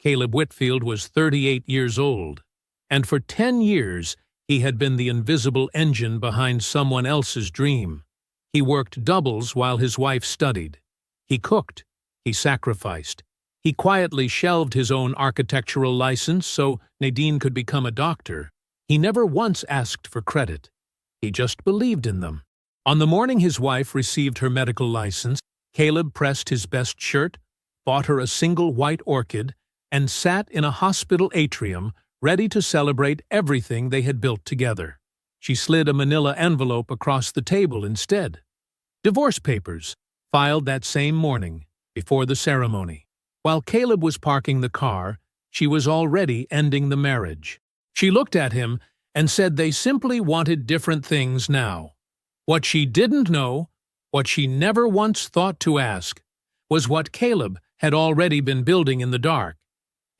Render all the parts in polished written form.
Caleb Whitfield was 38 years old, and for 10 years he had been the invisible engine behind someone else's dream. He worked doubles while his wife studied. He cooked. He sacrificed. He quietly shelved his own architectural license so Nadine could become a doctor. He never once asked for credit. He just believed in them. On the morning his wife received her medical license, Caleb pressed his best shirt, bought her a single white orchid, and sat in a hospital atrium ready to celebrate everything they had built together. She slid a manila envelope across the table instead. Divorce papers, filed that same morning, before the ceremony. While Caleb was parking the car, she was already ending the marriage. She looked at him and said they simply wanted different things now. What she didn't know, what she never once thought to ask, was what Caleb had already been building in the dark.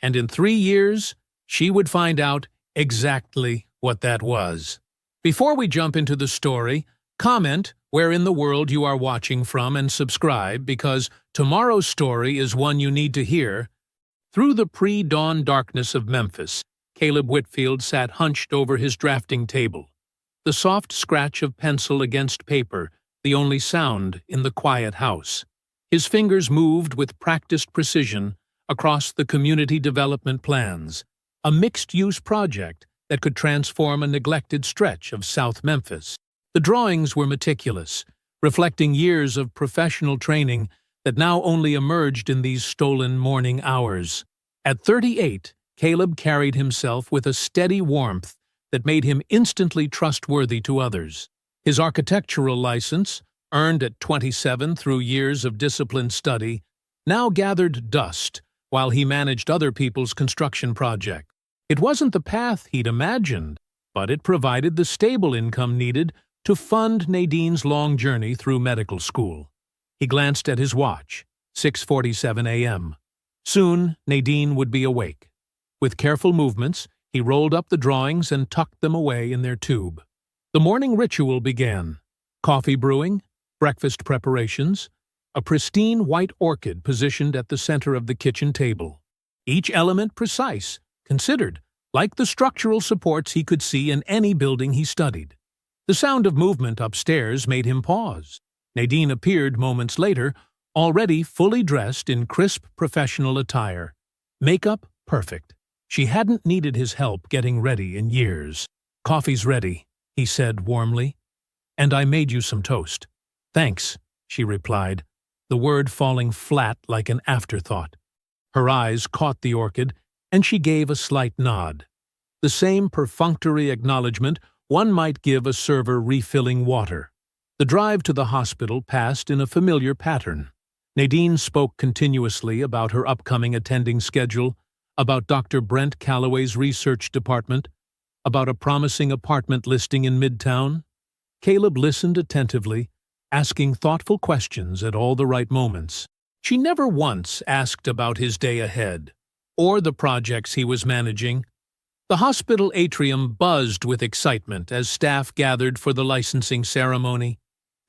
And in 3 years, she would find out exactly what that was. Before we jump into the story, comment where in the world you are watching from and subscribe, because tomorrow's story is one you need to hear. Through the pre-dawn darkness of Memphis, Caleb Whitfield sat hunched over his drafting table, the soft scratch of pencil against paper the only sound in the quiet house. His fingers moved with practiced precision across the community development plans, a mixed-use project that could transform a neglected stretch of South Memphis. The drawings were meticulous, reflecting years of professional training that now only emerged in these stolen morning hours. At 38, Caleb carried himself with a steady warmth that made him instantly trustworthy to others. His architectural license, earned at 27 through years of disciplined study, now gathered dust while he managed other people's construction projects. It wasn't the path he'd imagined, but it provided the stable income needed to fund Nadine's long journey through medical school. He glanced at his watch, 6:47 a.m. Soon, Nadine would be awake. With careful movements, he rolled up the drawings and tucked them away in their tube. The morning ritual began. Coffee brewing, breakfast preparations, a pristine white orchid positioned at the center of the kitchen table. Each element precise, considered, like the structural supports he could see in any building he studied. The sound of movement upstairs made him pause. Nadine appeared moments later, already fully dressed in crisp professional attire. Makeup perfect. She hadn't needed his help getting ready in years. "Coffee's ready," he said warmly. "And I made you some toast." "Thanks," she replied, the word falling flat like an afterthought. Her eyes caught the orchid, and she gave a slight nod. The same perfunctory acknowledgement one might give a server refilling water. The drive to the hospital passed in a familiar pattern. Nadine spoke continuously about her upcoming attending schedule, about Dr. Brent Calloway's research department, about a promising apartment listing in Midtown. Caleb listened attentively, asking thoughtful questions at all the right moments. She never once asked about his day ahead, or the projects he was managing. The hospital atrium buzzed with excitement as staff gathered for the licensing ceremony.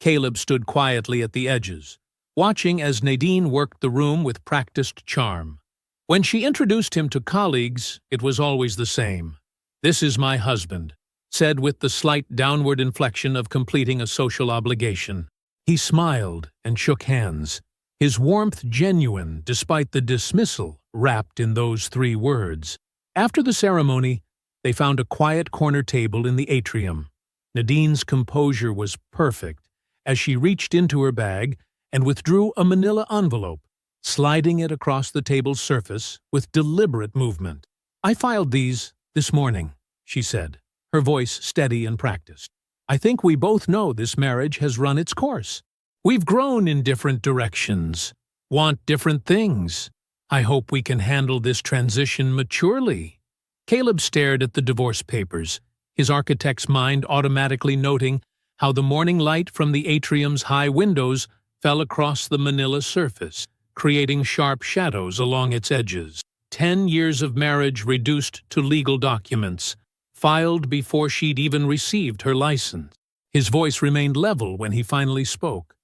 Caleb stood quietly at the edges, watching as Nadine worked the room with practiced charm. When she introduced him to colleagues, it was always the same. "This is my husband," said with the slight downward inflection of completing a social obligation. He smiled and shook hands, his warmth genuine despite the dismissal wrapped in those 3 words. After the ceremony, they found a quiet corner table in the atrium. Nadine's composure was perfect as she reached into her bag and withdrew a manila envelope, sliding it across the table's surface with deliberate movement. "I filed these this morning," she said, her voice steady and practiced. "I think we both know this marriage has run its course. We've grown in different directions, want different things. I hope we can handle this transition maturely." Caleb stared at the divorce papers, his architect's mind automatically noting how the morning light from the atrium's high windows fell across the manila surface, creating sharp shadows along its edges. 10 years of marriage reduced to legal documents, filed before she'd even received her license. His voice remained level when he finally spoke,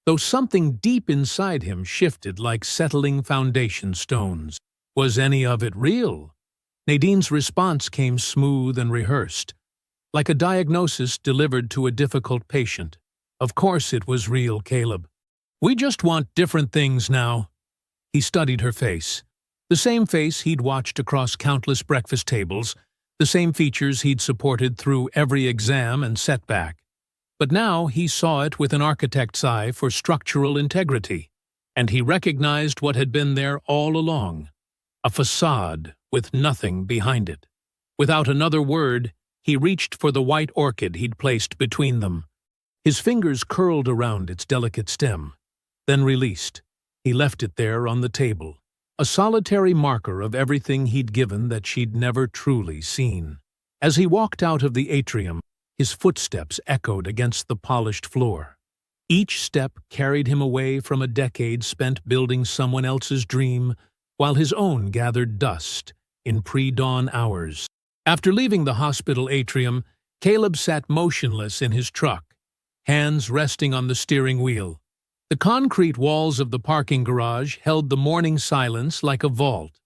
though something deep inside him shifted like settling foundation stones. Was any of it real? Nadine's response came smooth and rehearsed, like a diagnosis delivered to a difficult patient. Of course it was real, Caleb. We just want different things now. He studied her face. The same face he'd watched across countless breakfast tables, the same features he'd supported through every exam and setback. But now he saw it with an architect's eye for structural integrity, and he recognized what had been there all along, a facade with nothing behind it. Without another word, he reached for the white orchid he'd placed between them. His fingers curled around its delicate stem, then released. He left it there on the table, a solitary marker of everything he'd given that she'd never truly seen. As he walked out of the atrium, his footsteps echoed against the polished floor. Each step carried him away from a decade spent building someone else's dream, while his own gathered dust in pre-dawn hours. After leaving the hospital atrium, Caleb sat motionless in his truck, hands resting on the steering wheel. The concrete walls of the parking garage held the morning silence like a vault.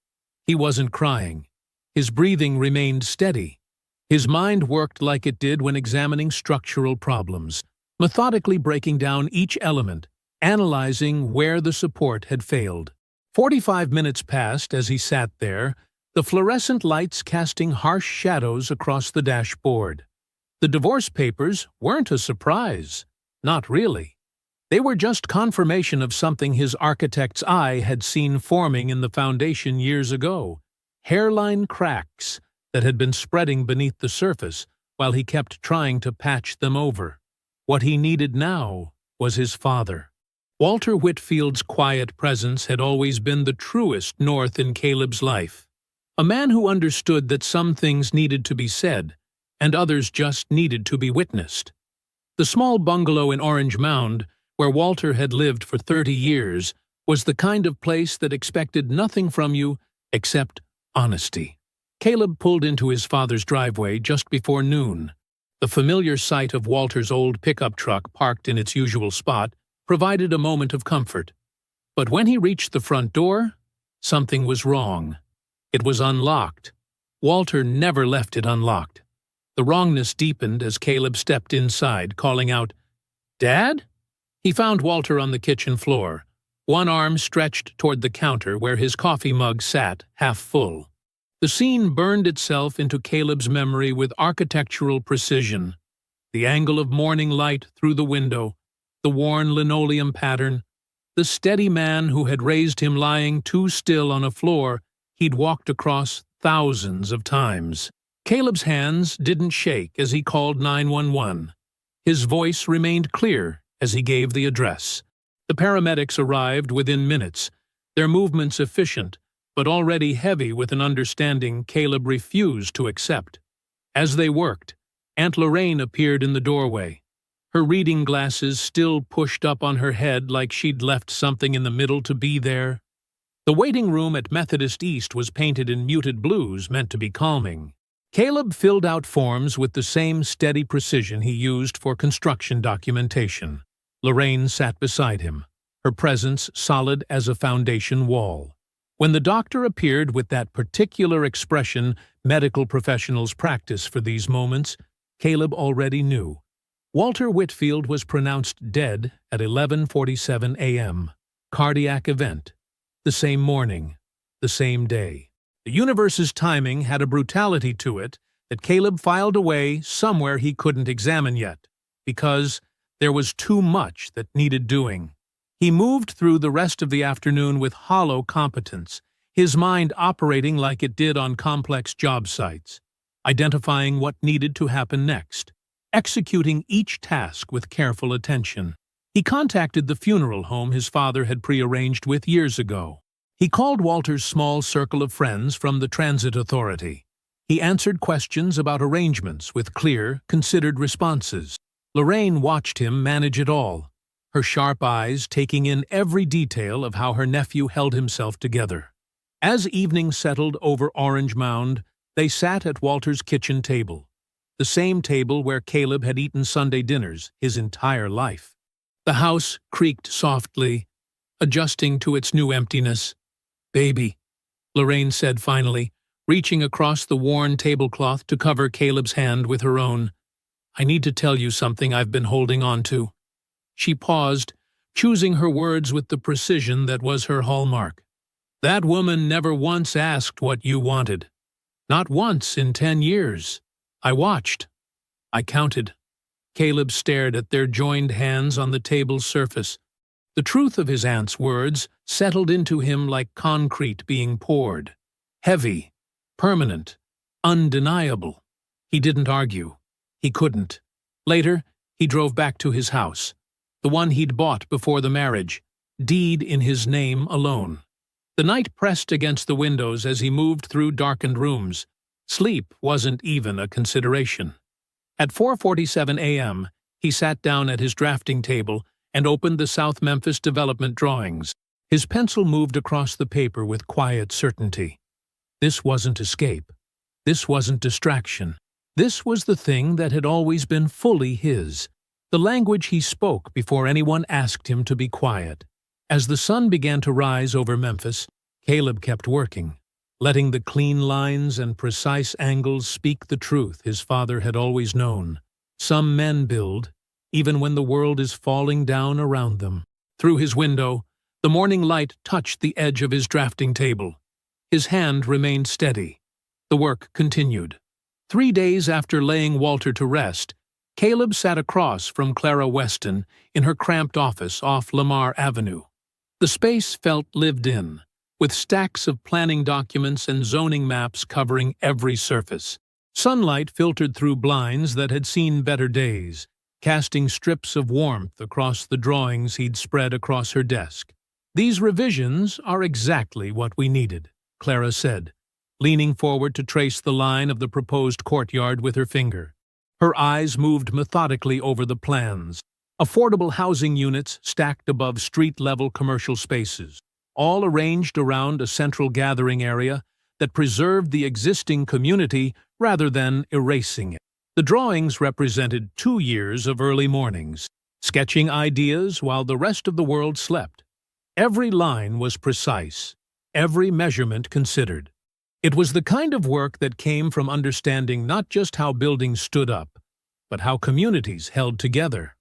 He wasn't crying. His breathing remained steady. His mind worked like it did when examining structural problems, methodically breaking down each element, analyzing where the support had failed. 45 minutes passed as he sat there, the fluorescent lights casting harsh shadows across the dashboard. The divorce papers weren't a surprise. Not really. They were just confirmation of something his architect's eye had seen forming in the foundation years ago. Hairline cracks that had been spreading beneath the surface while he kept trying to patch them over. What he needed now was his father. Walter Whitfield's quiet presence had always been the truest north in Caleb's life. A man who understood that some things needed to be said, and others just needed to be witnessed. The small bungalow in Orange Mound, where Walter had lived for 30 years, was the kind of place that expected nothing from you except honesty. Caleb pulled into his father's driveway just before noon. The familiar sight of Walter's old pickup truck parked in its usual spot provided a moment of comfort. But when he reached the front door, something was wrong. It was unlocked. Walter never left it unlocked. The wrongness deepened as Caleb stepped inside, calling out, "Dad?" He found Walter on the kitchen floor, one arm stretched toward the counter where his coffee mug sat, half full. The scene burned itself into Caleb's memory with architectural precision. The angle of morning light through the window, the worn linoleum pattern, the steady man who had raised him lying too still on a floor he'd walked across thousands of times. Caleb's hands didn't shake as he called 911. His voice remained clear as he gave the address. The paramedics arrived within minutes, their movements efficient, but already heavy with an understanding Caleb refused to accept. As they worked, Aunt Lorraine appeared in the doorway, her reading glasses still pushed up on her head like she'd left something in the middle to be there. The waiting room at Methodist East was painted in muted blues meant to be calming. Caleb filled out forms with the same steady precision he used for construction documentation. Lorraine sat beside him, her presence solid as a foundation wall. When the doctor appeared with that particular expression medical professionals practice for these moments, Caleb already knew. Walter Whitfield was pronounced dead at 11:47 a.m. Cardiac event. The same morning, the same day. The universe's timing had a brutality to it that Caleb filed away somewhere he couldn't examine yet, because there was too much that needed doing. He moved through the rest of the afternoon with hollow competence, his mind operating like it did on complex job sites, identifying what needed to happen next, executing each task with careful attention. He contacted the funeral home his father had prearranged with years ago. He called Walter's small circle of friends from the transit authority. He answered questions about arrangements with clear, considered responses. Lorraine watched him manage it all, her sharp eyes taking in every detail of how her nephew held himself together. As evening settled over Orange Mound, they sat at Walter's kitchen table, the same table where Caleb had eaten Sunday dinners his entire life. The house creaked softly, adjusting to its new emptiness. "Baby," Lorraine said finally, reaching across the worn tablecloth to cover Caleb's hand with her own. I need to tell you something I've been holding on to. She paused, choosing her words with the precision that was her hallmark. That woman never once asked what you wanted. Not once in 10 years. I watched. I counted. Caleb stared at their joined hands on the table's surface. The truth of his aunt's words settled into him like concrete being poured. Heavy, permanent, undeniable. He didn't argue. He couldn't. Later, he drove back to his house, the one he'd bought before the marriage, deed in his name alone. The night pressed against the windows as he moved through darkened rooms. Sleep wasn't even a consideration. At 4:47 a.m., he sat down at his drafting table and opened the South Memphis development drawings. His pencil moved across the paper with quiet certainty. This wasn't escape. This wasn't distraction. This was the thing that had always been fully his, the language he spoke before anyone asked him to be quiet. As the sun began to rise over Memphis, Caleb kept working, letting the clean lines and precise angles speak the truth his father had always known. Some men build, even when the world is falling down around them. Through his window, the morning light touched the edge of his drafting table. His hand remained steady. The work continued. 3 days after laying Walter to rest, Caleb sat across from Clara Weston in her cramped office off Lamar Avenue. The space felt lived in, with stacks of planning documents and zoning maps covering every surface. Sunlight filtered through blinds that had seen better days, casting strips of warmth across the drawings he'd spread across her desk. These revisions are exactly what we needed, Clara said, leaning forward to trace the line of the proposed courtyard with her finger. Her eyes moved methodically over the plans. Affordable housing units stacked above street-level commercial spaces, all arranged around a central gathering area that preserved the existing community rather than erasing it. The drawings represented 2 years of early mornings, sketching ideas while the rest of the world slept. Every line was precise, every measurement considered. It was the kind of work that came from understanding not just how buildings stood up, but how communities held together.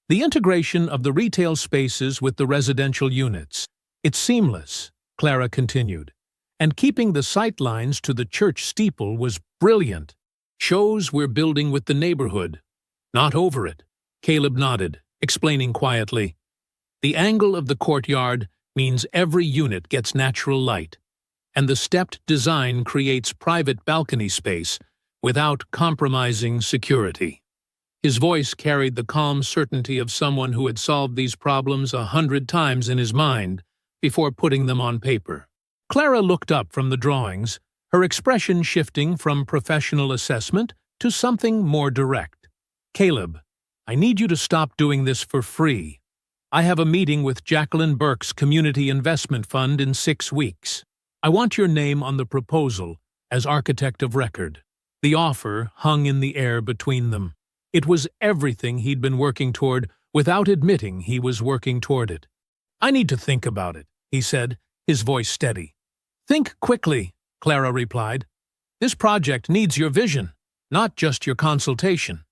The integration of the retail spaces with the residential units. It's seamless, Clara continued, and keeping the sightlines to the church steeple was brilliant. Shows we're building with the neighborhood, not over it. Caleb nodded, explaining quietly. The angle of the courtyard means every unit gets natural light, and the stepped design creates private balcony space without compromising security. His voice carried the calm certainty of someone who had solved these problems 100 times in his mind before putting them on paper. Clara looked up from the drawings, her expression shifting from professional assessment to something more direct. Caleb, I need you to stop doing this for free. I have a meeting with Jacqueline Burke's Community Investment Fund in 6 weeks. I want your name on the proposal as architect of record. The offer hung in the air between them. It was everything he'd been working toward without admitting he was working toward it. I need to think about it, he said, his voice steady. Think quickly, Clara replied. This project needs your vision, not just your consultation.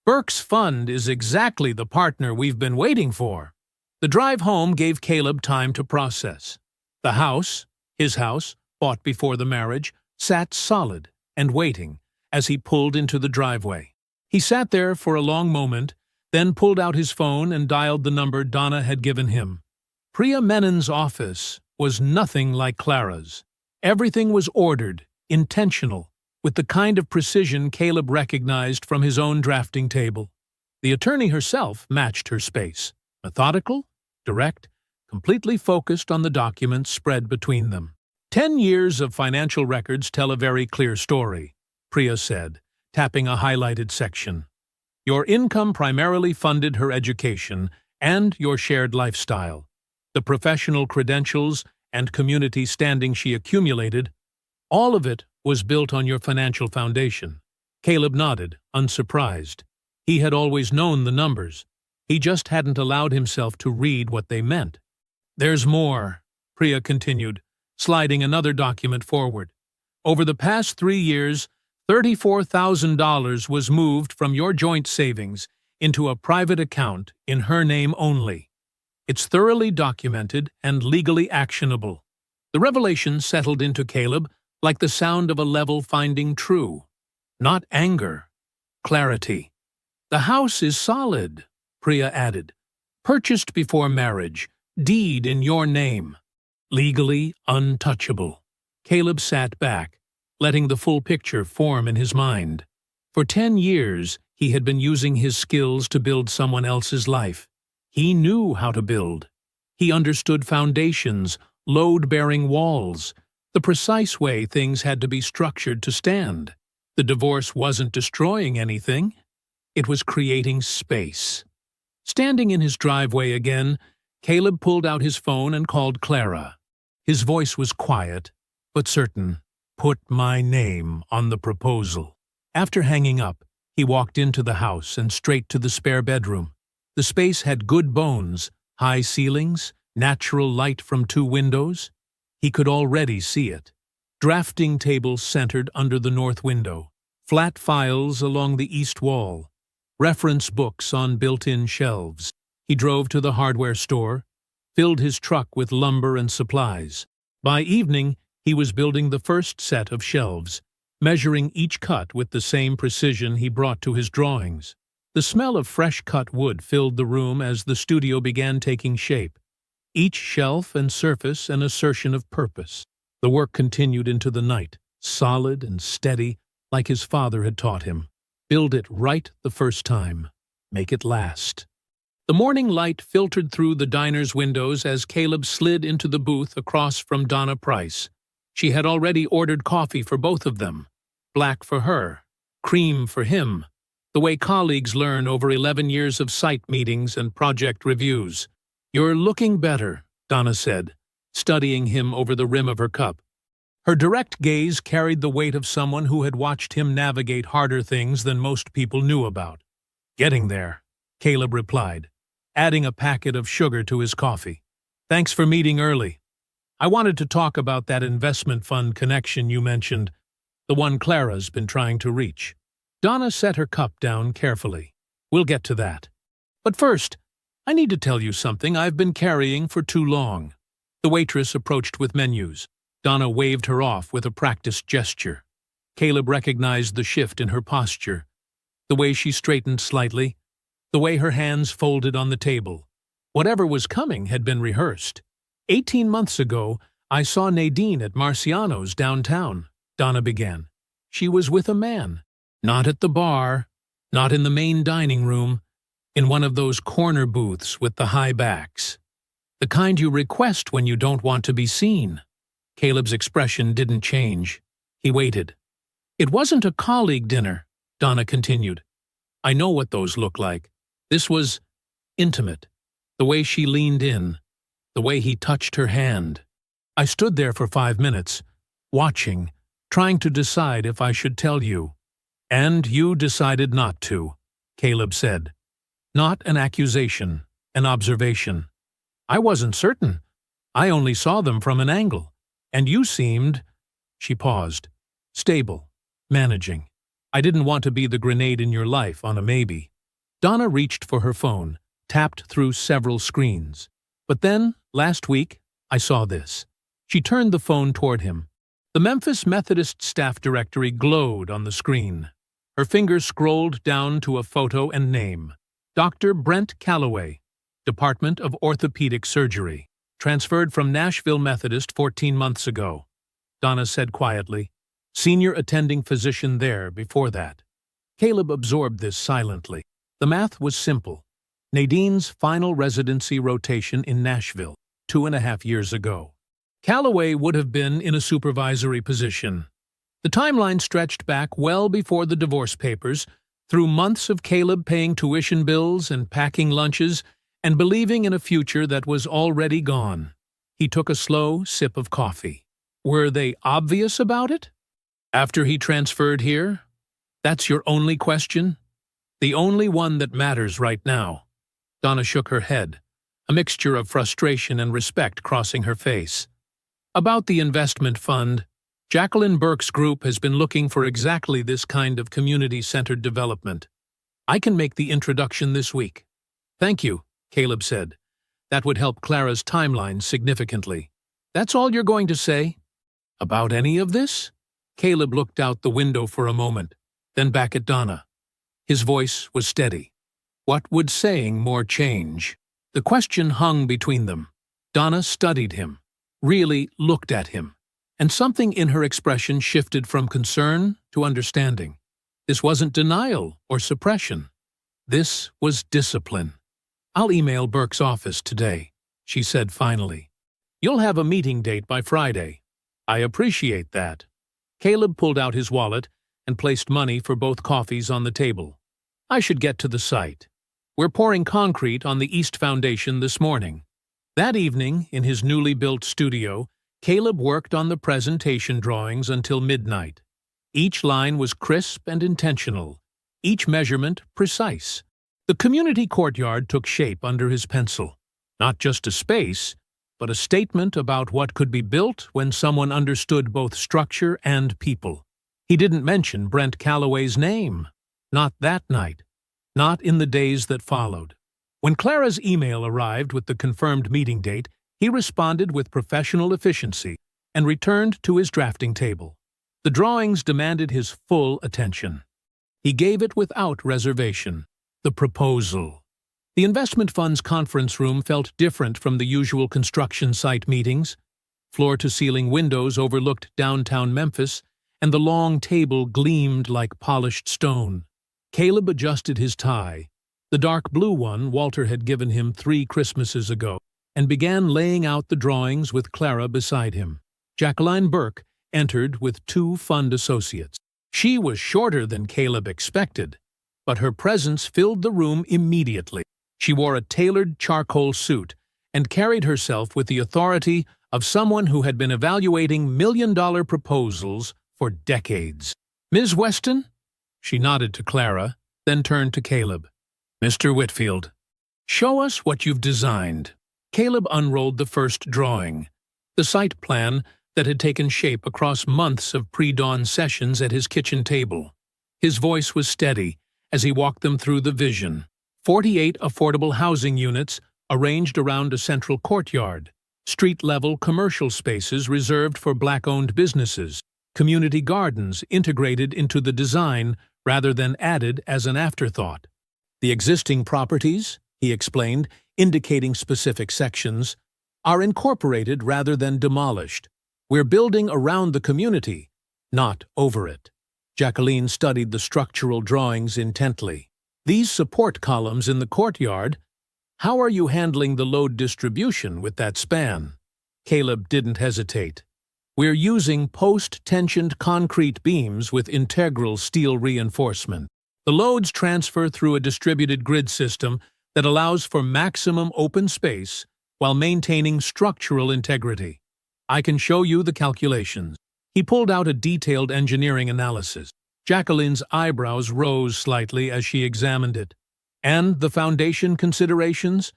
Burke's fund is exactly the partner we've been waiting for. The drive home gave Caleb time to process. The house, his house, bought before the marriage, sat solid and waiting as he pulled into the driveway. He sat there for a long moment, then pulled out his phone and dialed the number Donna had given him. Priya Menon's office was nothing like Clara's. Everything was ordered, intentional, with the kind of precision Caleb recognized from his own drafting table. The attorney herself matched her space, methodical, direct, completely focused on the documents spread between them. 10 years of financial records tell a very clear story, Priya said, tapping a highlighted section. Your income primarily funded her education and your shared lifestyle. The professional credentials and community standing she accumulated, all of it was built on your financial foundation. Caleb nodded, unsurprised. He had always known the numbers. He just hadn't allowed himself to read what they meant. There's more, Priya continued, sliding another document forward. Over the past 3 years, $34,000 was moved from your joint savings into a private account in her name only. It's thoroughly documented and legally actionable. The revelation settled into Caleb like the sound of a level finding true. Not anger. Clarity. The house is solid, Priya added. Purchased before marriage. Deed in your name. Legally untouchable. Caleb sat back, letting the full picture form in his mind. For 10 years, he had been using his skills to build someone else's life. He knew how to build. He understood foundations, load-bearing walls, the precise way things had to be structured to stand. The divorce wasn't destroying anything. It was creating space. Standing in his driveway again, Caleb pulled out his phone and called Clara. His voice was quiet, but certain. Put my name on the proposal. After hanging up, he walked into the house and straight to the spare bedroom. The space had good bones, high ceilings, natural light from 2 windows. He could already see it. Drafting tables centered under the north window, flat files along the east wall, reference books on built-in shelves. He drove to the hardware store, filled his truck with lumber and supplies. By evening, he was building the first set of shelves, measuring each cut with the same precision he brought to his drawings. The smell of fresh-cut wood filled the room as the studio began taking shape, each shelf and surface an assertion of purpose. The work continued into the night, solid and steady, like his father had taught him. Build it right the first time. Make it last. The morning light filtered through the diner's windows as Caleb slid into the booth across from Donna Price. She had already ordered coffee for both of them. Black for her, cream for him. The way colleagues learn over 11 years of site meetings and project reviews. You're looking better, Donna said, studying him over the rim of her cup. Her direct gaze carried the weight of someone who had watched him navigate harder things than most people knew about. Getting there, Caleb replied, adding a packet of sugar to his coffee. Thanks for meeting early. I wanted to talk about that investment fund connection you mentioned, the one Clara's been trying to reach. Donna set her cup down carefully. We'll get to that. But first, I need to tell you something I've been carrying for too long. The waitress approached with menus. Donna waved her off with a practiced gesture. Caleb recognized the shift in her posture, the way she straightened slightly, the way her hands folded on the table. Whatever was coming had been rehearsed. 18 months ago, I saw Nadine at Marciano's downtown, Donna began. She was with a man. Not at the bar, not in the main dining room, in one of those corner booths with the high backs. The kind you request when you don't want to be seen. Caleb's expression didn't change. He waited. It wasn't a colleague dinner, Donna continued. I know what those look like. This was intimate. The way she leaned in, the way he touched her hand. I stood there for 5 minutes, watching, trying to decide if I should tell you. And you decided not to, Caleb said. Not an accusation, an observation. I wasn't certain. I only saw them from an angle. And you seemed, she paused, stable, managing. I didn't want to be the grenade in your life on a maybe. Donna reached for her phone, tapped through several screens. But then, last week, I saw this. She turned the phone toward him. The Memphis Methodist staff directory glowed on the screen. Her finger scrolled down to a photo and name. Dr. Brent Calloway, Department of Orthopedic Surgery. Transferred from Nashville Methodist 14 months ago, Donna said quietly. Senior attending physician there before that. Caleb absorbed this silently. The math was simple. Nadine's final residency rotation in Nashville, 2.5 years ago. Calloway would have been in a supervisory position. The timeline stretched back well before the divorce papers, through months of Caleb paying tuition bills and packing lunches and believing in a future that was already gone. He took a slow sip of coffee. Were they obvious about it? After he transferred here? That's your only question? The only one that matters right now. Donna shook her head, a mixture of frustration and respect crossing her face. About the investment fund, Jacqueline Burke's group has been looking for exactly this kind of community-centered development. I can make the introduction this week. Thank you, Caleb said. That would help Clara's timeline significantly. That's all you're going to say? About any of this? Caleb looked out the window for a moment, then back at Donna. His voice was steady. What would saying more change? The question hung between them. Donna studied him, really looked at him, and something in her expression shifted from concern to understanding. This wasn't denial or suppression. This was discipline. I'll email Burke's office today, she said finally. You'll have a meeting date by Friday. I appreciate that. Caleb pulled out his wallet and placed money for both coffees on the table. I should get to the site. We're pouring concrete on the East Foundation this morning. That evening, in his newly built studio, Caleb worked on the presentation drawings until midnight. Each line was crisp and intentional, each measurement precise. The community courtyard took shape under his pencil. Not just a space, but a statement about what could be built when someone understood both structure and people. He didn't mention Brent Calloway's name. Not that night. Not in the days that followed. When Clara's email arrived with the confirmed meeting date, he responded with professional efficiency and returned to his drafting table. The drawings demanded his full attention. He gave it without reservation. The proposal. The investment fund's conference room felt different from the usual construction site meetings. Floor-to-ceiling windows overlooked downtown Memphis, and the long table gleamed like polished stone. Caleb adjusted his tie, the dark blue one Walter had given him 3 Christmases ago, and began laying out the drawings with Clara beside him. Jacqueline Burke entered with 2 fund associates. She was shorter than Caleb expected, but her presence filled the room immediately. She wore a tailored charcoal suit and carried herself with the authority of someone who had been evaluating million-dollar proposals for decades. Ms. Weston? She nodded to Clara, then turned to Caleb. Mr. Whitfield, show us what you've designed. Caleb unrolled the first drawing, the site plan that had taken shape across months of pre-dawn sessions at his kitchen table. His voice was steady as he walked them through the vision. 48 affordable housing units arranged around a central courtyard, street-level commercial spaces reserved for Black-owned businesses, community gardens integrated into the design rather than added as an afterthought. The existing properties, he explained, indicating specific sections, are incorporated rather than demolished. We're building around the community, not over it. Jacqueline studied the structural drawings intently. These support columns in the courtyard, how are you handling the load distribution with that span? Caleb didn't hesitate. We're using post-tensioned concrete beams with integral steel reinforcement. The loads transfer through a distributed grid system that allows for maximum open space while maintaining structural integrity. I can show you the calculations. He pulled out a detailed engineering analysis. Jacqueline's eyebrows rose slightly as she examined it. And the foundation considerations?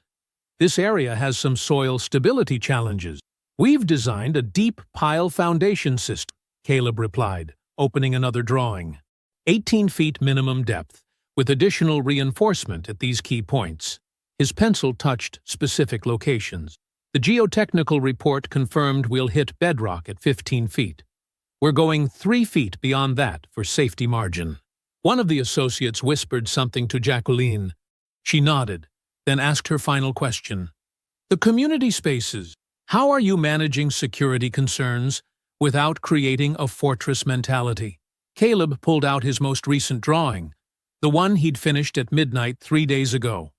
This area has some soil stability challenges. We've designed a deep pile foundation system, Caleb replied, opening another drawing. 18 feet minimum depth, with additional reinforcement at these key points. His pencil touched specific locations. The geotechnical report confirmed we'll hit bedrock at 15 feet. We're going 3 feet beyond that for safety margin. One of the associates whispered something to Jacqueline. She nodded, then asked her final question. The community spaces. How are you managing security concerns without creating a fortress mentality? Caleb pulled out his most recent drawing, the one he'd finished at midnight 3 days ago.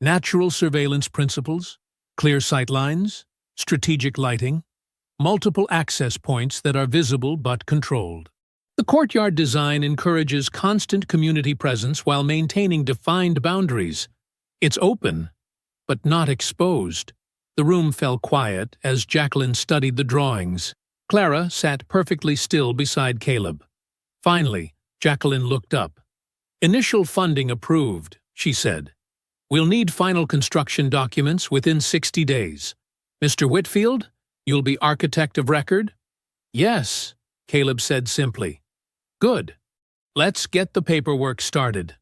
Natural surveillance principles, clear sight lines, strategic lighting, multiple access points that are visible but controlled. The courtyard design encourages constant community presence while maintaining defined boundaries. It's open, but not exposed. The room fell quiet as Jacqueline studied the drawings. Clara sat perfectly still beside Caleb. Finally, Jacqueline looked up. Initial funding approved, she said. We'll need final construction documents within 60 days. Mr. Whitfield, You'll be architect of record? Yes, Caleb said simply. Good. Let's get the paperwork started.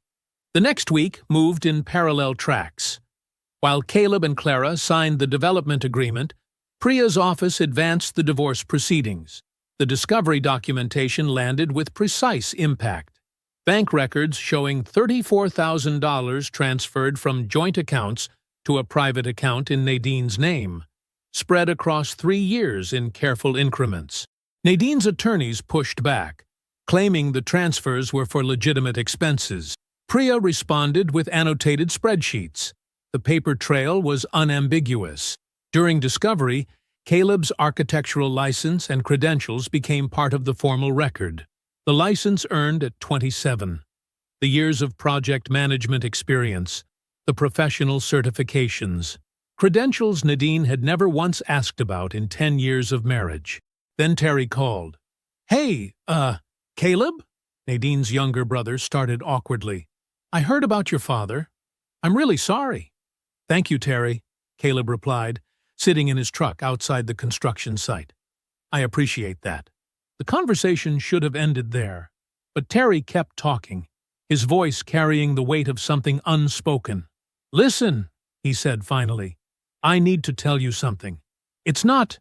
The next week moved in parallel tracks. While Caleb and Clara signed the development agreement, Priya's office advanced the divorce proceedings. The discovery documentation landed with precise impact. Bank records showing $34,000 transferred from joint accounts to a private account in Nadine's name, spread across 3 years in careful increments. Nadine's attorneys pushed back, claiming the transfers were for legitimate expenses. Priya responded with annotated spreadsheets. The paper trail was unambiguous. During discovery, Caleb's architectural license and credentials became part of the formal record. The license earned at 27. The years of project management experience, the professional certifications, credentials Nadine had never once asked about in 10 years of marriage. Then Terry called. Hey, Caleb? Nadine's younger brother started awkwardly. I heard about your father. I'm really sorry. Thank you, Terry, Caleb replied, sitting in his truck outside the construction site. I appreciate that. The conversation should have ended there, but Terry kept talking, his voice carrying the weight of something unspoken. Listen, he said finally. I need to tell you something. It's not.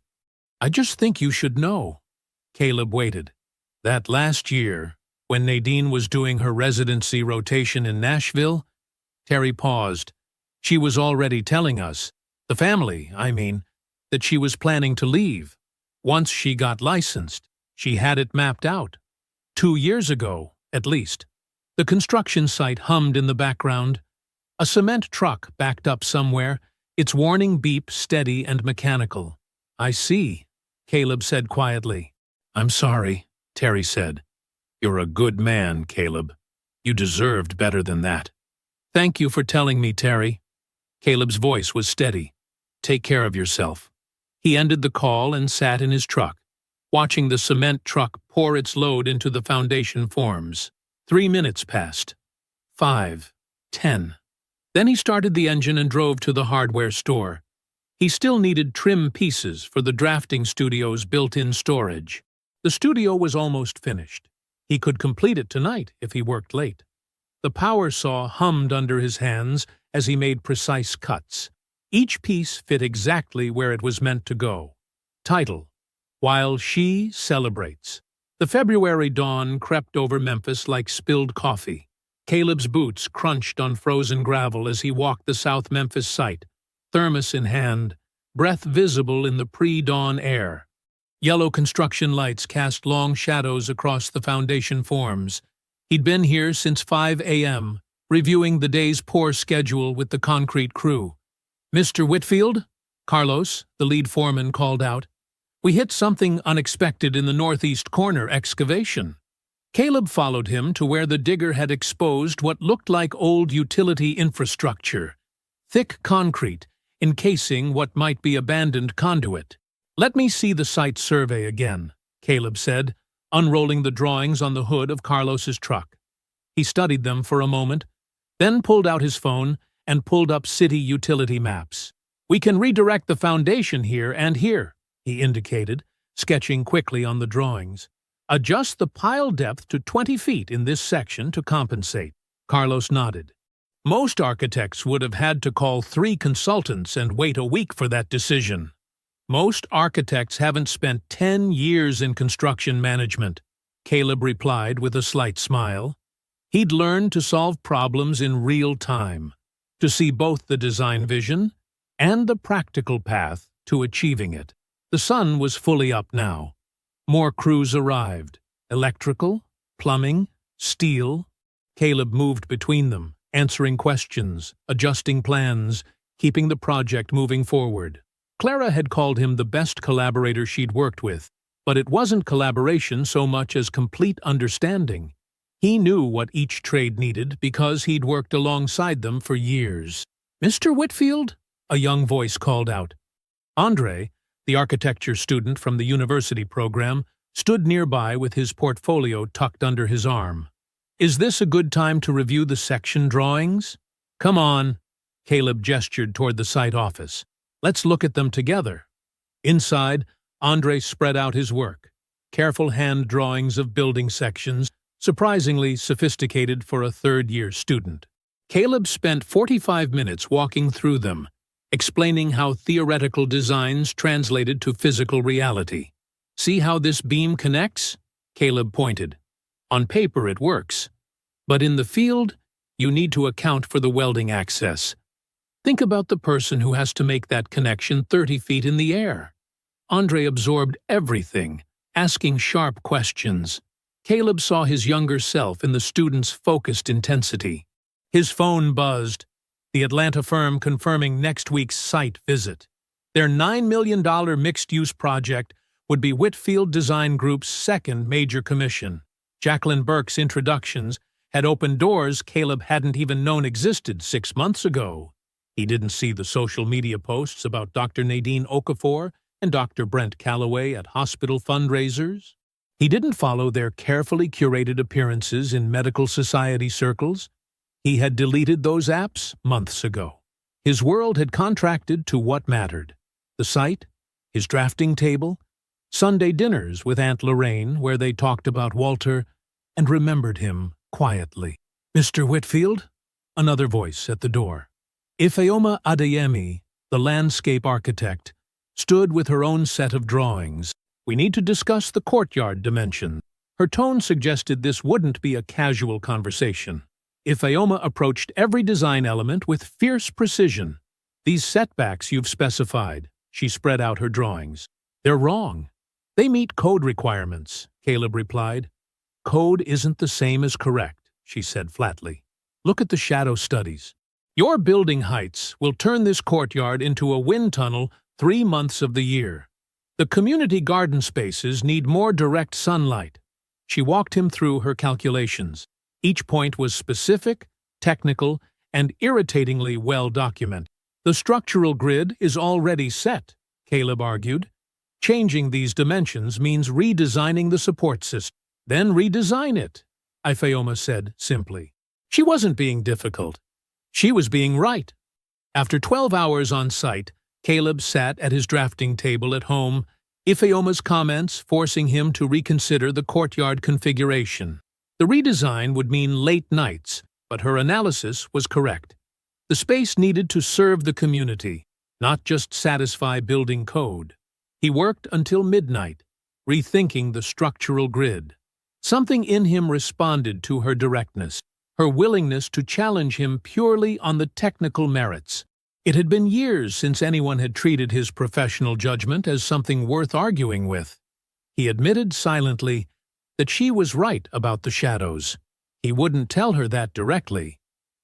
I just think you should know. Caleb waited. That last year, when Nadine was doing her residency rotation in Nashville, Terry paused. She was already telling us, the family, I mean, that she was planning to leave. Once she got licensed, she had it mapped out. 2 years ago, at least. The construction site hummed in the background. A cement truck backed up somewhere, its warning beep steady and mechanical. I see, Caleb said quietly. I'm sorry, Terry said. You're a good man, Caleb. You deserved better than that. Thank you for telling me, Terry. Caleb's voice was steady. Take care of yourself. He ended the call and sat in his truck, watching the cement truck pour its load into the foundation forms. 3 minutes passed. 5. 10. Then he started the engine and drove to the hardware store. He still needed trim pieces for the drafting studio's built-in storage. The studio was almost finished. He could complete it tonight if he worked late. The power saw hummed under his hands as he made precise cuts. Each piece fit exactly where it was meant to go. Title: While She Celebrates. The February dawn crept over Memphis like spilled coffee. Caleb's boots crunched on frozen gravel as he walked the South Memphis site, thermos in hand, breath visible in the pre-dawn air. Yellow construction lights cast long shadows across the foundation forms. He'd been here since 5 a.m., reviewing the day's poor schedule with the concrete crew. Mr. Whitfield? Carlos, the lead foreman, called out. We hit something unexpected in the northeast corner excavation. Caleb followed him to where the digger had exposed what looked like old utility infrastructure. Thick concrete, encasing what might be abandoned conduit. Let me see the site survey again, Caleb said, unrolling the drawings on the hood of Carlos's truck. He studied them for a moment, then pulled out his phone and pulled up city utility maps. We can redirect the foundation here and here, he indicated, sketching quickly on the drawings. Adjust the pile depth to 20 feet in this section to compensate. Carlos nodded. Most architects would have had to call 3 consultants and wait a week for that decision. Most architects haven't spent 10 years in construction management, Caleb replied with a slight smile. He'd learned to solve problems in real time, to see both the design vision and the practical path to achieving it. The sun was fully up now. More crews arrived. Electrical, plumbing, steel. Caleb moved between them, answering questions, adjusting plans, keeping the project moving forward. Clara had called him the best collaborator she'd worked with, but it wasn't collaboration so much as complete understanding. He knew what each trade needed because he'd worked alongside them for years. Mr. Whitfield? A young voice called out. Andre, the architecture student from the university program, stood nearby with his portfolio tucked under his arm. Is this a good time to review the section drawings? Come on, Caleb gestured toward the site office. Let's look at them together. Inside, Andre spread out his work. Careful hand drawings of building sections, surprisingly sophisticated for a third-year student. Caleb spent 45 minutes walking through them, explaining how theoretical designs translated to physical reality. "See how this beam connects?" Caleb pointed. "On paper it works. But in the field, you need to account for the welding access. Think about the person who has to make that connection 30 feet in the air." Andre absorbed everything, asking sharp questions. Caleb saw his younger self in the student's focused intensity. His phone buzzed, the Atlanta firm confirming next week's site visit. Their $9 million mixed-use project would be Whitfield Design Group's second major commission. Jacqueline Burke's introductions had opened doors Caleb hadn't even known existed 6 months ago. He didn't see the social media posts about Dr. Nadine Okafor and Dr. Brent Calloway at hospital fundraisers. He didn't follow their carefully curated appearances in medical society circles. He had deleted those apps months ago. His world had contracted to what mattered: the site, his drafting table, Sunday dinners with Aunt Lorraine where they talked about Walter and remembered him quietly. "Mr. Whitfield?" Another voice at the door. Ifeoma Adeyemi, the landscape architect, stood with her own set of drawings. "We need to discuss the courtyard dimension." Her tone suggested this wouldn't be a casual conversation. Ifeoma approached every design element with fierce precision. "These setbacks you've specified," she spread out her drawings. "They're wrong. They meet code requirements," Caleb replied. "Code isn't the same as correct," she said flatly. "Look at the shadow studies. Your building heights will turn this courtyard into a wind tunnel 3 months of the year. The community garden spaces need more direct sunlight." She walked him through her calculations. Each point was specific, technical, and irritatingly well documented. "The structural grid is already set," Caleb argued. "Changing these dimensions means redesigning the support system." "Then redesign it," Ifeoma said simply. She wasn't being difficult. She was being right. After 12 hours on site, Caleb sat at his drafting table at home, Ifeoma's comments forcing him to reconsider the courtyard configuration. The redesign would mean late nights, but her analysis was correct. The space needed to serve the community, not just satisfy building code. He worked until midnight, rethinking the structural grid. Something in him responded to her directness, her willingness to challenge him purely on the technical merits. It had been years since anyone had treated his professional judgment as something worth arguing with. He admitted silently that she was right about the shadows. He wouldn't tell her that directly.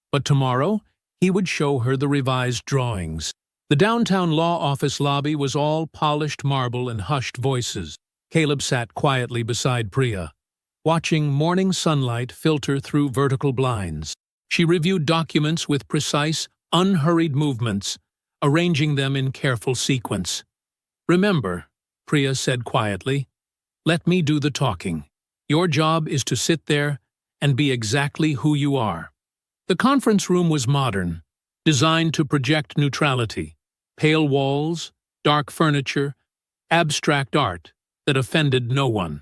But tomorrow, he would show her the revised drawings. The downtown law office lobby was all polished marble and hushed voices. Caleb sat quietly beside Priya, watching morning sunlight filter through vertical blinds. She reviewed documents with precise, unhurried movements, arranging them in careful sequence. "Remember," Priya said quietly, "let me do the talking. Your job is to sit there and be exactly who you are." The conference room was modern, designed to project neutrality: pale walls, dark furniture, abstract art that offended no one.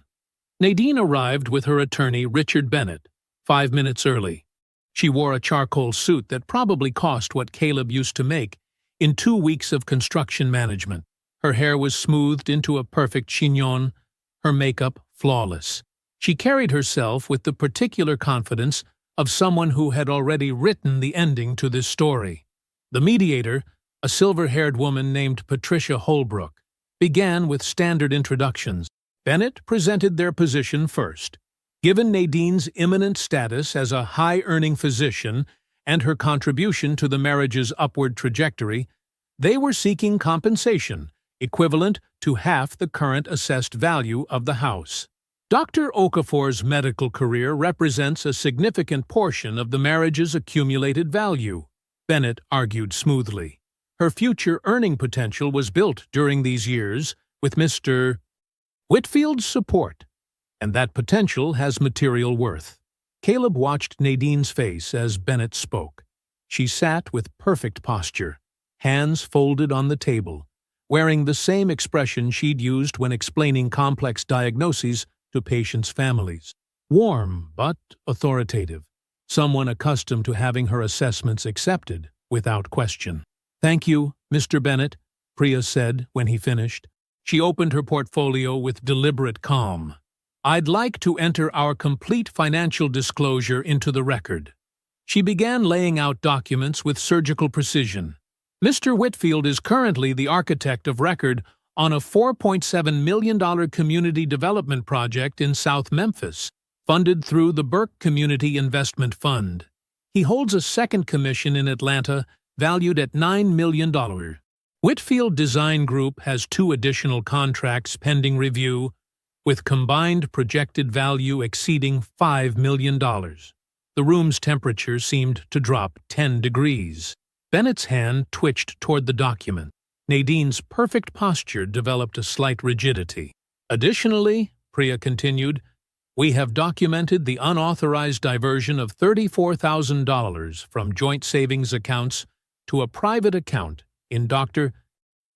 Nadine arrived with her attorney, Richard Bennett, 5 minutes early. She wore a charcoal suit that probably cost what Caleb used to make in 2 weeks of construction management. Her hair was smoothed into a perfect chignon, her makeup flawless. She carried herself with the particular confidence of someone who had already written the ending to this story. The mediator, a silver-haired woman named Patricia Holbrook, began with standard introductions. Bennett presented their position first. Given Nadine's imminent status as a high-earning physician and her contribution to the marriage's upward trajectory, they were seeking compensation equivalent to half the current assessed value of the house. Dr. Okafor's medical career represents a significant portion of the marriage's accumulated value, Bennett argued smoothly. Her future earning potential was built during these years with Mr. Whitfield's support, and that potential has material worth. Caleb watched Nadine's face as Bennett spoke. She sat with perfect posture, hands folded on the table, wearing the same expression she'd used when explaining complex diagnoses to patients' families. Warm, but authoritative. Someone accustomed to having her assessments accepted without question. "Thank you, Mr. Bennett," Priya said when he finished. She opened her portfolio with deliberate calm. "I'd like to enter our complete financial disclosure into the record." She began laying out documents with surgical precision. "Mr. Whitfield is currently the architect of record on a $4.7 million community development project in South Memphis, funded through the Burke Community Investment Fund. He holds a second commission in Atlanta valued at $9 million. Whitfield Design Group has 2 additional contracts pending review, with combined projected value exceeding $5 million. The room's temperature seemed to drop 10 degrees. Bennett's hand twitched toward the document. Nadine's perfect posture developed a slight rigidity. "Additionally," Priya continued, "we have documented the unauthorized diversion of $34,000 from joint savings accounts to a private account in Dr.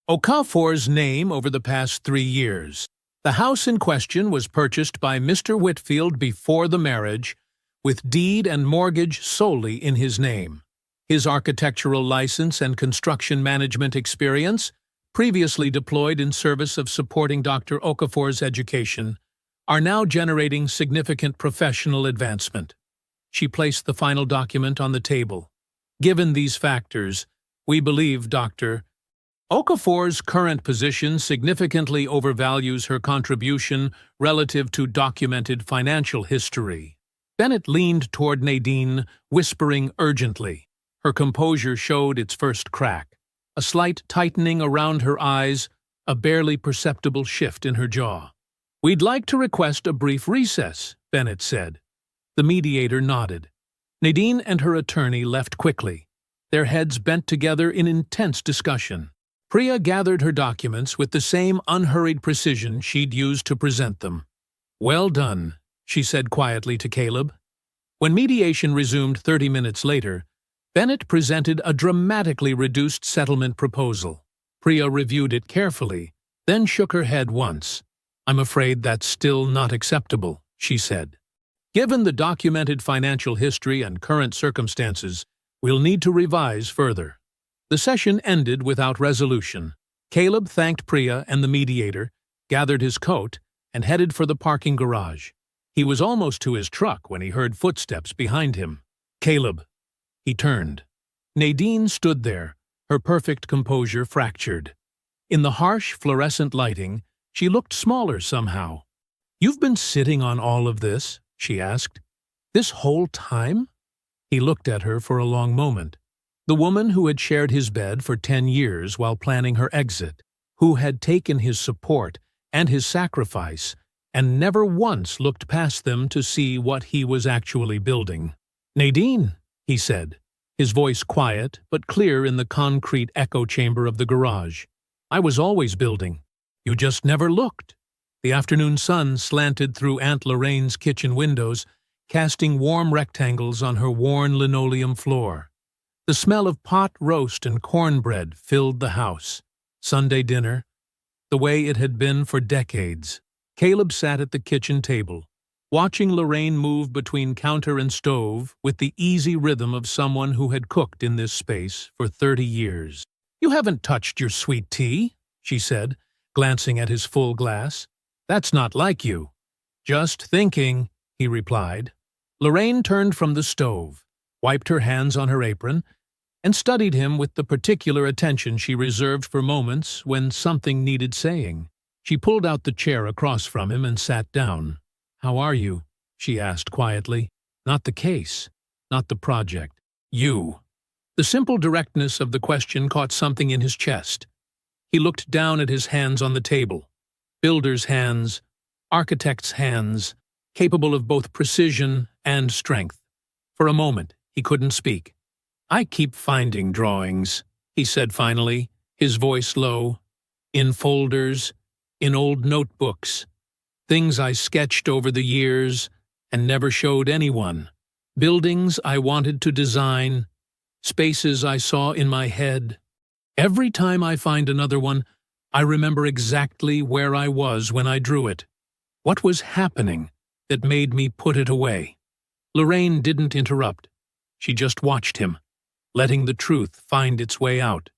Okafor's name over the past 3 years. The house in question was purchased by Mr. Whitfield before the marriage, with deed and mortgage solely in his name. His architectural license and construction management experience, previously deployed in service of supporting Dr. Okafor's education, are now generating significant professional advancement." She placed the final document on the table. "Given these factors, we believe Dr. Okafor's current position significantly overvalues her contribution relative to documented financial history." Bennett leaned toward Nadine, whispering urgently. Her composure showed its first crack, a slight tightening around her eyes, a barely perceptible shift in her jaw. "We'd like to request a brief recess," Bennett said. The mediator nodded. Nadine and her attorney left quickly, their heads bent together in intense discussion. Priya gathered her documents with the same unhurried precision she'd used to present them. "Well done," she said quietly to Caleb. When mediation resumed 30 minutes later, Bennett presented a dramatically reduced settlement proposal. Priya reviewed it carefully, then shook her head once. "I'm afraid that's still not acceptable," she said. "Given the documented financial history and current circumstances, we'll need to revise further." The session ended without resolution. Caleb thanked Priya and the mediator, gathered his coat, and headed for the parking garage. He was almost to his truck when he heard footsteps behind him. "Caleb." He turned. Nadine stood there, her perfect composure fractured. In the harsh, fluorescent lighting, she looked smaller somehow. "You've been sitting on all of this?" she asked. "This whole time?" He looked at her for a long moment. The woman who had shared his bed for 10 years while planning her exit, who had taken his support and his sacrifice and never once looked past them to see what he was actually building. "Nadine," he said, his voice quiet but clear in the concrete echo chamber of the garage. "I was always building. You just never looked." The afternoon sun slanted through Aunt Lorraine's kitchen windows, casting warm rectangles on her worn linoleum floor. The smell of pot roast and cornbread filled the house. Sunday dinner, the way it had been for decades. Caleb sat at the kitchen table, watching Lorraine move between counter and stove with the easy rhythm of someone who had cooked in this space for 30 years. "You haven't touched your sweet tea," she said, glancing at his full glass. "That's not like you." "Just thinking," he replied. Lorraine turned from the stove, wiped her hands on her apron, and studied him with the particular attention she reserved for moments when something needed saying. She pulled out the chair across from him and sat down. "How are you?" she asked quietly. Not the case, not the project. You. The simple directness of the question caught something in his chest. He looked down at his hands on the table. Builder's hands, architect's hands, capable of both precision and strength. For a moment, he couldn't speak. "I keep finding drawings," he said finally, his voice low. "In folders, in old notebooks. Things I sketched over the years and never showed anyone. Buildings I wanted to design, spaces I saw in my head. Every time I find another one, I remember exactly where I was when I drew it. What was happening that made me put it away? Lorraine didn't interrupt. She just watched him, letting the truth find its way out.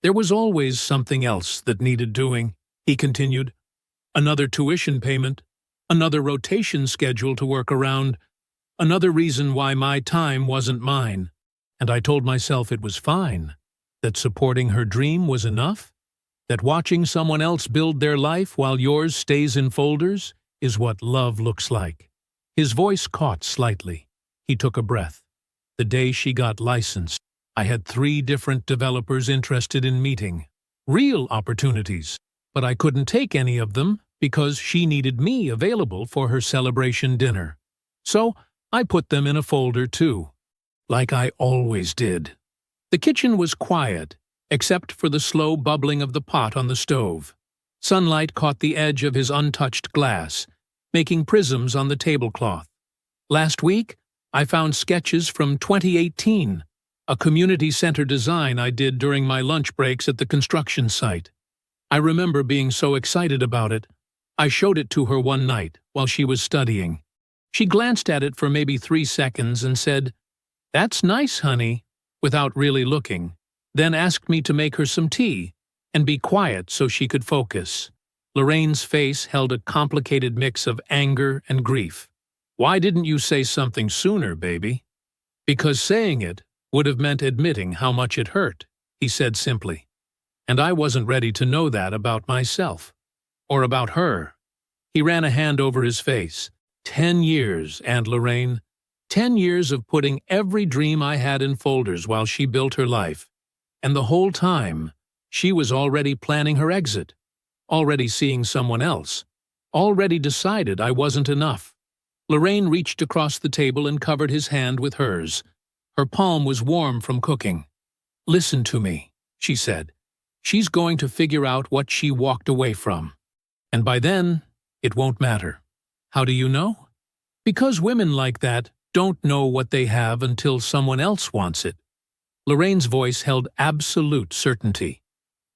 There was always something else that needed doing, he continued. Another tuition payment, another rotation schedule to work around, another reason why my time wasn't mine. And I told myself it was fine, that supporting her dream was enough, that watching someone else build their life while yours stays in folders is what love looks like. His voice caught slightly. He took a breath. The day she got licensed, I had 3 different developers interested in meeting. Real opportunities, but I couldn't take any of them because she needed me available for her celebration dinner. So I put them in a folder too, like I always did. The kitchen was quiet, except for the slow bubbling of the pot on the stove. Sunlight caught the edge of his untouched glass, making prisms on the tablecloth. Last week, I found sketches from 2018, a community center design I did during my lunch breaks at the construction site. I remember being so excited about it. I showed it to her one night while she was studying. She glanced at it for maybe 3 seconds and said, "That's nice, honey," without really looking, then asked me to make her some tea and be quiet so she could focus. Lorraine's face held a complicated mix of anger and grief. "Why didn't you say something sooner, baby?" "Because saying it would have meant admitting how much it hurt," he said simply. And I wasn't ready to know that about myself. Or about her. He ran a hand over his face. 10 years, Aunt Lorraine. 10 years of putting every dream I had in folders while she built her life. And the whole time, she was already planning her exit. Already seeing someone else. Already decided I wasn't enough. Lorraine reached across the table and covered his hand with hers. Her palm was warm from cooking. "Listen to me," she said. "She's going to figure out what she walked away from. And by then, it won't matter." "How do you know?" "Because women like that don't know what they have until someone else wants it." Lorraine's voice held absolute certainty.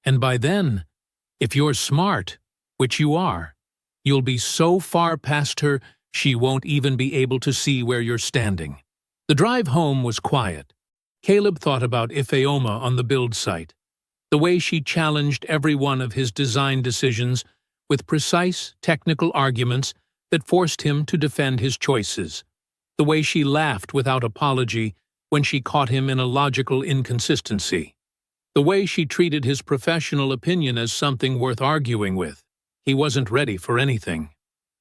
"And by then, if you're smart, which you are, you'll be so far past her she won't even be able to see where you're standing." The drive home was quiet. Caleb thought about Ifeoma on the build site. The way she challenged every one of his design decisions with precise, technical arguments that forced him to defend his choices. The way she laughed without apology when she caught him in a logical inconsistency. The way she treated his professional opinion as something worth arguing with. He wasn't ready for anything.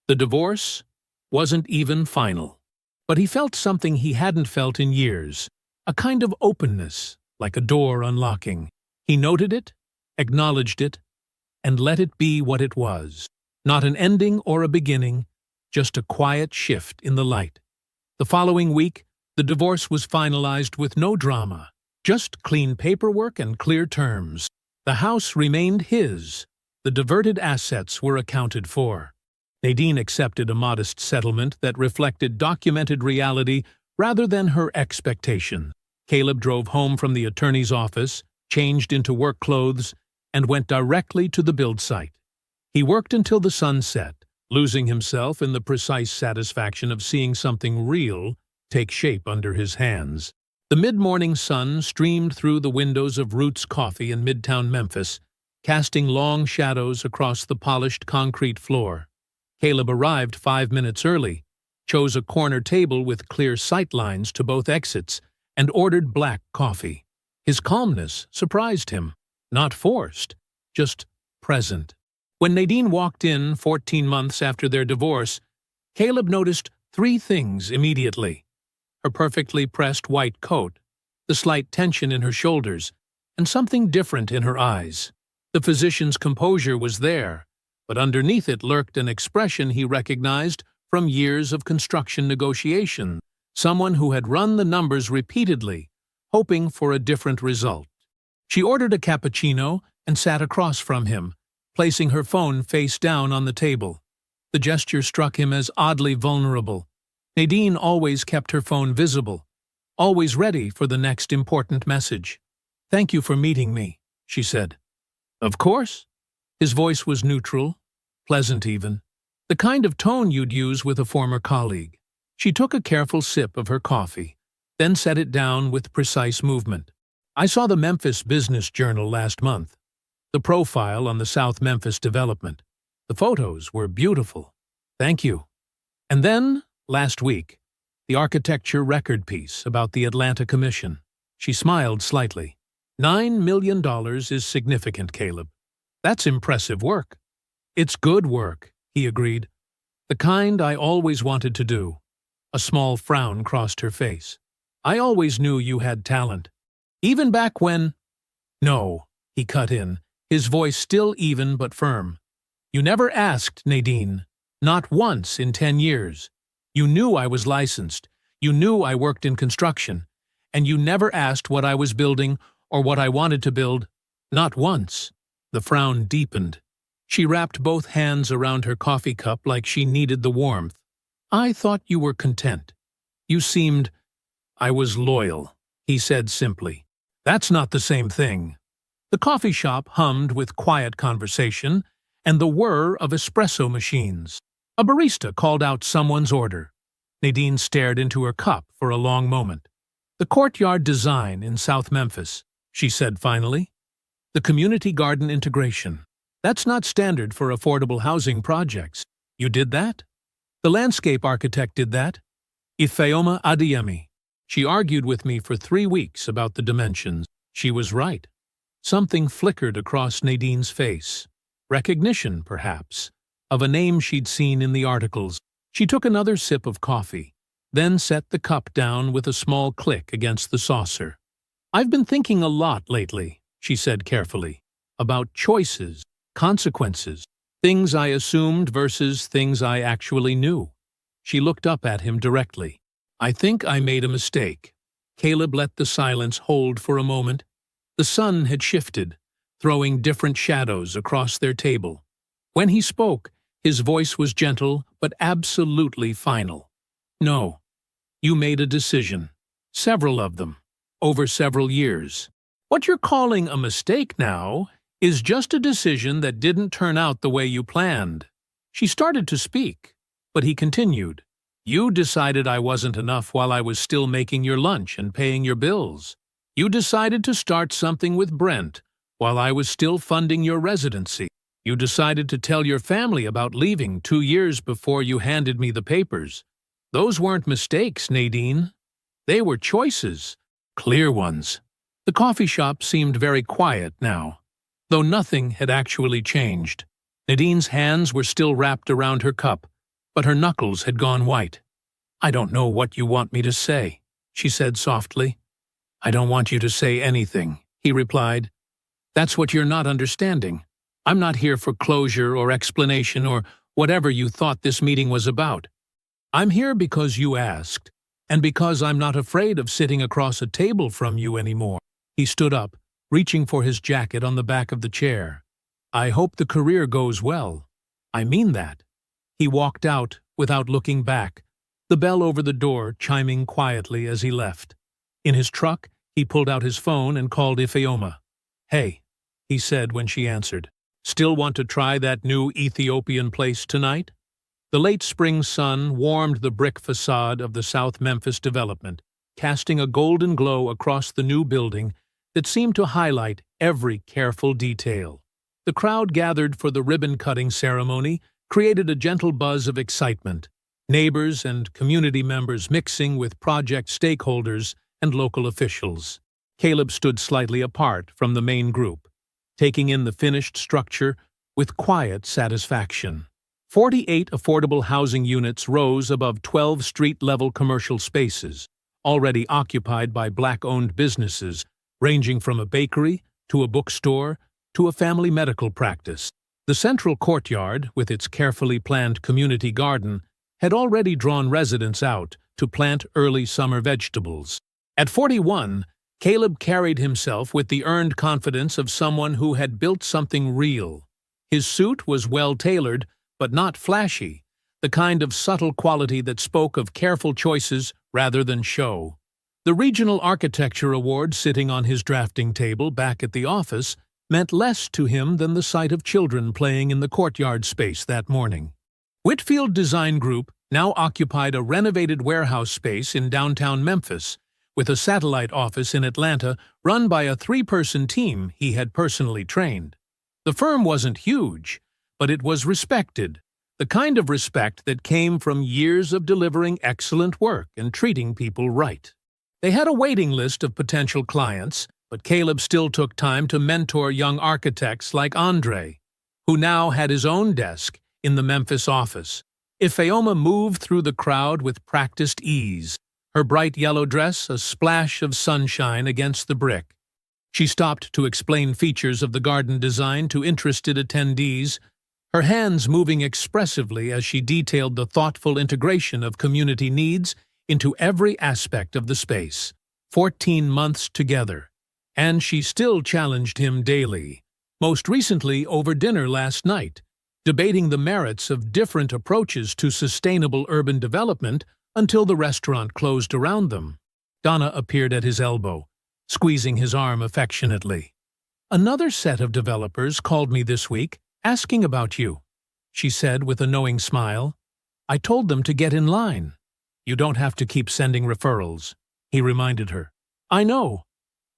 The divorce wasn't even final. But he felt something he hadn't felt in years, a kind of openness, like a door unlocking. He noted it, acknowledged it, and let it be what it was. Not an ending or a beginning, just a quiet shift in the light. The following week, the divorce was finalized with no drama, just clean paperwork and clear terms. The house remained his. The diverted assets were accounted for. Nadine accepted a modest settlement that reflected documented reality rather than her expectation. Caleb drove home from the attorney's office, changed into work clothes, and went directly to the build site. He worked until the sun set, losing himself in the precise satisfaction of seeing something real take shape under his hands. The mid-morning sun streamed through the windows of Roots Coffee in Midtown Memphis, casting long shadows across the polished concrete floor. Caleb arrived 5 minutes early, chose a corner table with clear sight lines to both exits, and ordered black coffee. His calmness surprised him. Not forced, just present. When Nadine walked in 14 months after their divorce, Caleb noticed 3 things immediately. Her perfectly pressed white coat, the slight tension in her shoulders, and something different in her eyes. The physician's composure was there, but underneath it lurked an expression he recognized from years of construction negotiation, someone who had run the numbers repeatedly, hoping for a different result. She ordered a cappuccino and sat across from him, placing her phone face down on the table. The gesture struck him as oddly vulnerable. Nadine always kept her phone visible, always ready for the next important message. "Thank you for meeting me," she said. "Of course. His voice was neutral, pleasant even, the kind of tone you'd use with a former colleague. She took a careful sip of her coffee, then set it down with precise movement. I saw the Memphis Business Journal last month. The profile on the South Memphis development. The photos were beautiful. Thank you. And then, last week, the architecture record piece about the Atlanta Commission. She smiled slightly. $9 million is significant, Caleb. That's impressive work. It's good work, he agreed. The kind I always wanted to do. A small frown crossed her face. I always knew you had talent. Even back when… No, he cut in, his voice still even but firm. You never asked, Nadine. Not once in 10 years. You knew I was licensed. You knew I worked in construction. And you never asked what I was building or what I wanted to build. Not once. The frown deepened. She wrapped both hands around her coffee cup like she needed the warmth. I thought you were content. You seemed… I was loyal, he said simply. That's not the same thing. The coffee shop hummed with quiet conversation and the whir of espresso machines. A barista called out someone's order. Nadine stared into her cup for a long moment. The courtyard design in South Memphis, she said finally. The community garden integration. That's not standard for affordable housing projects. You did that? The landscape architect did that. Ifeoma Adeyemi. She argued with me for 3 weeks about the dimensions. She was right. Something flickered across Nadine's face. Recognition, perhaps, of a name she'd seen in the articles. She took another sip of coffee, then set the cup down with a small click against the saucer. I've been thinking a lot lately, she said carefully, about choices, consequences, things I assumed versus things I actually knew. She looked up at him directly. I think I made a mistake. Caleb let the silence hold for a moment. The sun had shifted, throwing different shadows across their table. When he spoke, his voice was gentle but absolutely final. No, you made a decision. Several of them, over several years. What you're calling a mistake now is just a decision that didn't turn out the way you planned. She started to speak, but he continued. You decided I wasn't enough while I was still making your lunch and paying your bills. You decided to start something with Brent while I was still funding your residency. You decided to tell your family about leaving 2 years before you handed me the papers. Those weren't mistakes, Nadine. They were choices, clear ones. The coffee shop seemed very quiet now, though nothing had actually changed. Nadine's hands were still wrapped around her cup, but her knuckles had gone white. I don't know what you want me to say, she said softly. I don't want you to say anything, he replied. That's what you're not understanding. I'm not here for closure or explanation or whatever you thought this meeting was about. I'm here because you asked, and because I'm not afraid of sitting across a table from you anymore. He stood up, reaching for his jacket on the back of the chair. I hope the career goes well. I mean that. He walked out without looking back, the bell over the door chiming quietly as he left. In his truck, he pulled out his phone and called Ifeoma. Hey, he said when she answered. Still want to try that new Ethiopian place tonight? The late spring sun warmed the brick facade of the South Memphis development, casting a golden glow across the new building that seemed to highlight every careful detail. The crowd gathered for the ribbon-cutting ceremony created a gentle buzz of excitement, neighbors and community members mixing with project stakeholders and local officials. Caleb stood slightly apart from the main group, taking in the finished structure with quiet satisfaction. 48 affordable housing units rose above 12 street-level commercial spaces, already occupied by Black-owned businesses, ranging from a bakery to a bookstore to a family medical practice. The central courtyard, with its carefully planned community garden, had already drawn residents out to plant early summer vegetables. At 41, Caleb carried himself with the earned confidence of someone who had built something real. His suit was well-tailored, but not flashy, the kind of subtle quality that spoke of careful choices rather than show. The Regional Architecture Award sitting on his drafting table back at the office meant less to him than the sight of children playing in the courtyard space that morning. Whitfield Design Group now occupied a renovated warehouse space in downtown Memphis, with a satellite office in Atlanta run by a 3-person team he had personally trained. The firm wasn't huge, but it was respected, the kind of respect that came from years of delivering excellent work and treating people right. They had a waiting list of potential clients, but Caleb still took time to mentor young architects like Andre, who now had his own desk in the Memphis office. Ifeoma moved through the crowd with practiced ease, her bright yellow dress a splash of sunshine against the brick. She stopped to explain features of the garden design to interested attendees, her hands moving expressively as she detailed the thoughtful integration of community needs into every aspect of the space. 14 months together. And she still challenged him daily, most recently over dinner last night, debating the merits of different approaches to sustainable urban development until the restaurant closed around them. Donna appeared at his elbow, squeezing his arm affectionately. "Another set of developers called me this week, asking about you," she said with a knowing smile. "I told them to get in line." "You don't have to keep sending referrals," he reminded her. "I know.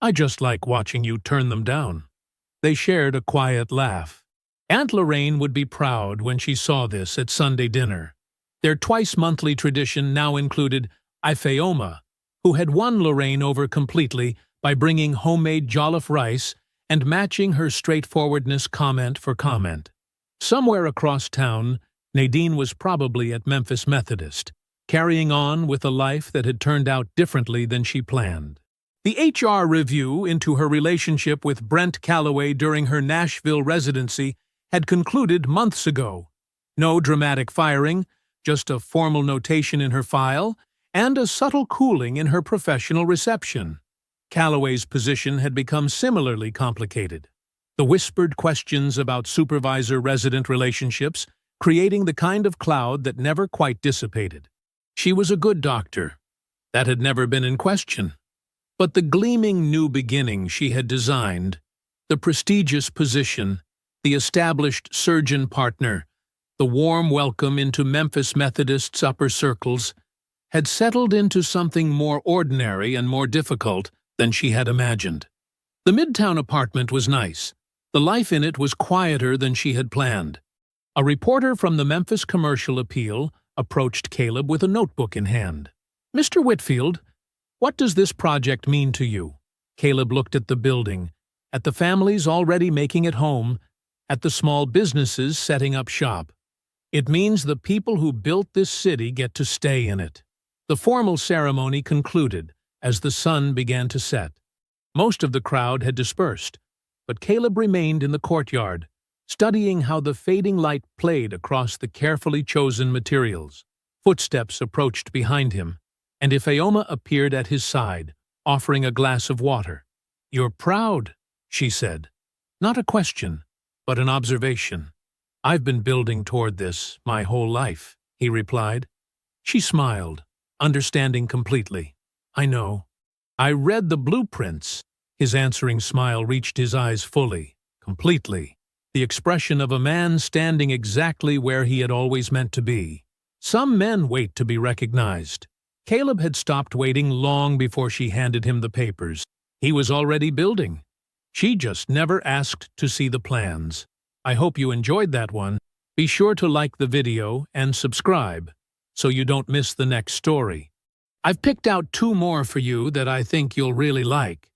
I just like watching you turn them down." They shared a quiet laugh. Aunt Lorraine would be proud when she saw this at Sunday dinner. Their twice-monthly tradition now included Ifeoma, who had won Lorraine over completely by bringing homemade jollof rice and matching her straightforwardness comment for comment. Somewhere across town, Nadine was probably at Memphis Methodist, carrying on with a life that had turned out differently than she planned. The HR review into her relationship with Brent Calloway during her Nashville residency had concluded months ago. No dramatic firing, just a formal notation in her file, and a subtle cooling in her professional reception. Calloway's position had become similarly complicated. The whispered questions about supervisor-resident relationships, creating the kind of cloud that never quite dissipated. She was a good doctor. That had never been in question. But the gleaming new beginning she had designed, the prestigious position, the established surgeon partner, the warm welcome into Memphis Methodist's upper circles, had settled into something more ordinary and more difficult than she had imagined. The Midtown apartment was nice. The life in it was quieter than she had planned. A reporter from the Memphis Commercial Appeal approached Caleb with a notebook in hand. "Mr. Whitfield, what does this project mean to you?" Caleb looked at the building, at the families already making it home, at the small businesses setting up shop. "It means the people who built this city get to stay in it." The formal ceremony concluded as the sun began to set. Most of the crowd had dispersed, but Caleb remained in the courtyard, studying how the fading light played across the carefully chosen materials. Footsteps approached behind him, and Ifeoma appeared at his side, offering a glass of water. "You're proud," she said. "Not a question, but an observation." "I've been building toward this my whole life," he replied. She smiled, understanding completely. "I know. I read the blueprints." His answering smile reached his eyes fully, completely, the expression of a man standing exactly where he had always meant to be. Some men wait to be recognized. Caleb had stopped waiting long before she handed him the papers. He was already building. She just never asked to see the plans. I hope you enjoyed that one. Be sure to like the video and subscribe so you don't miss the next story. I've picked out 2 more for you that I think you'll really like.